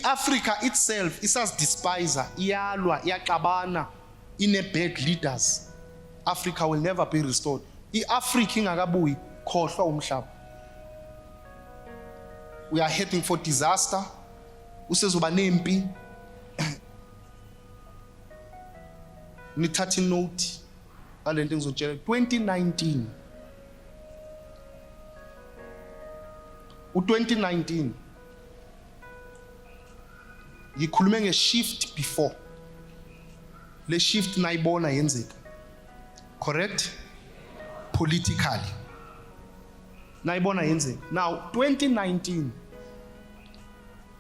Africa itself isazidespiser, iyalwa, iyaxabana, ine-bad leaders. Africa will never be restored. I-Africa ingakabuyi, khohlwa umhlaba. We are heading for disaster. Usezoba nempi. Nithatha note alento ngizotshela 2019. U2019 ngikhulume nge-shift before. Le shift nayibona yenzeka. Correct? Politically. Nayibona yenzeka. Now 2019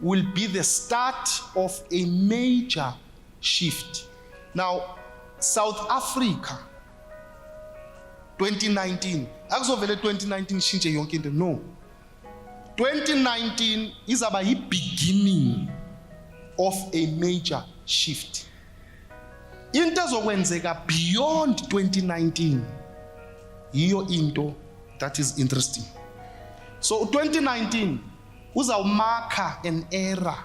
will be the start of a major shift. Now South Africa 2019 akuzovele 2019 shintshe yonke into, no. 2019 izaba yi-beginning of a major shift. Into ezokwenzeka beyond 2019 yiyo into that is interesting. So 2019 uzawumarka an era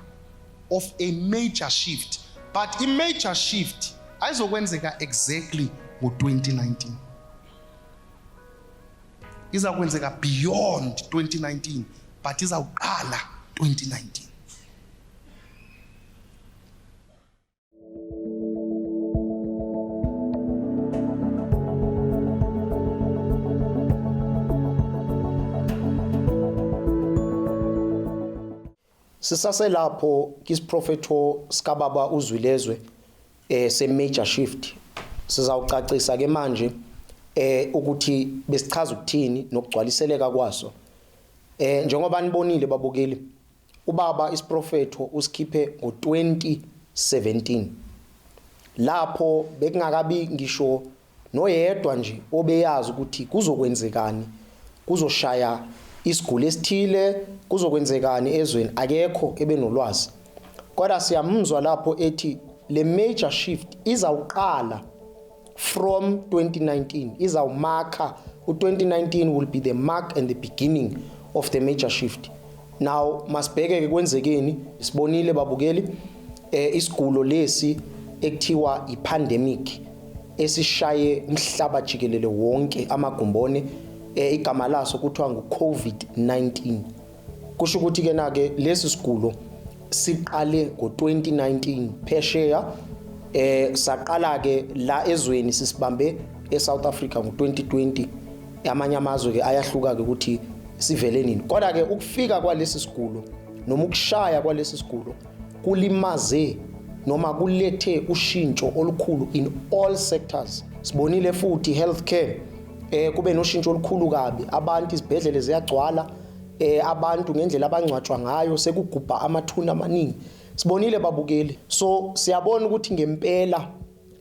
of a major shift, but a major shift ayizokwenzeka exactly ngo-2019. Izakwenzeka beyond 2019, but izawuqala 2019. Sisaselapho kisprofeto sikababa uZwilezwe se major shift. Sizawucacisa ke manje ukuthi besichaza ukuthini nokugcwaliseleka kwaso. Njengoba nibonile babukeli, ubaba isprofeto usikhiphe ngo-2017. Lapho bekungakabi ngisho noyedwa nje obeyazi ukuthi kuzokwenzekani, kuzoshaya isiguli esithile, kuzokwenzekani ezweni, akekho ebenolwazi. Kodwa siyamuzwa lapho ethi le major shift izawuqala from 2019, izawumarka u-2019 will be the mark and the beginning of the major shift. Now masibheke ke kwenzekeni, sibonile babukeli isigulo lesi ekuthiwa ipandemic esishaye umhlaba jikelele wonke amagumbone, igama laso kuthiwa ngu-COVID-19. Kusho ukuthi ke nake lesi sigulo siqale ngo-2019 phesheya, saqala ke la ezweni sisibambe eSouth Africa ngo-2020. Amanye amazwe ke ayahluka ke ukuthi sivele nini. Kodwa ke ukufika kwalesi sigulo noma ukushaya kwalesi sigulo kulimaze noma kulethe ushintsho olukhulu in all sectors. Sibonile futhi healthcare kube noshintsho olukhulu kabi, abantu izibhedlele ziyagcwala, abantu ngendlela abangcwatshwa ngayo sekugubha amathuna amaningi. Sibonile babukeli. So siyabona ukuthi ngempela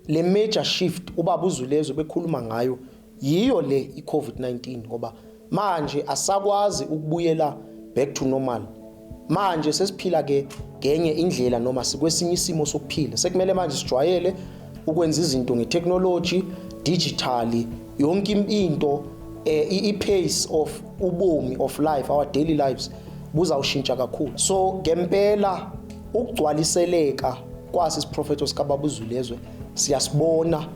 le major shift ubaba uZwilezwe bekhuluma ngayo yiyo le i-COVID-19, ngoba manje asakwazi ukubuyela back to normal. Manje sesiphila ke ngenye indlela noma sikwesinye isimo sokuphila. Sekumele manje sijwayele ukwenza izinto ngetechnology, digitally, yonke into i-pace of ubomi of life, our daily lives buzawushintsha kakhulu. So ngempela ukugcwaliseleka kwasi isprofeto sikababa uZwilezwe siyasibona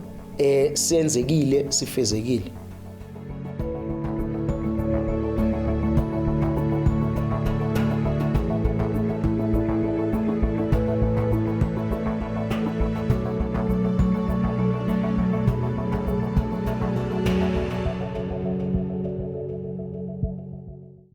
siyenzekile, sifezekile.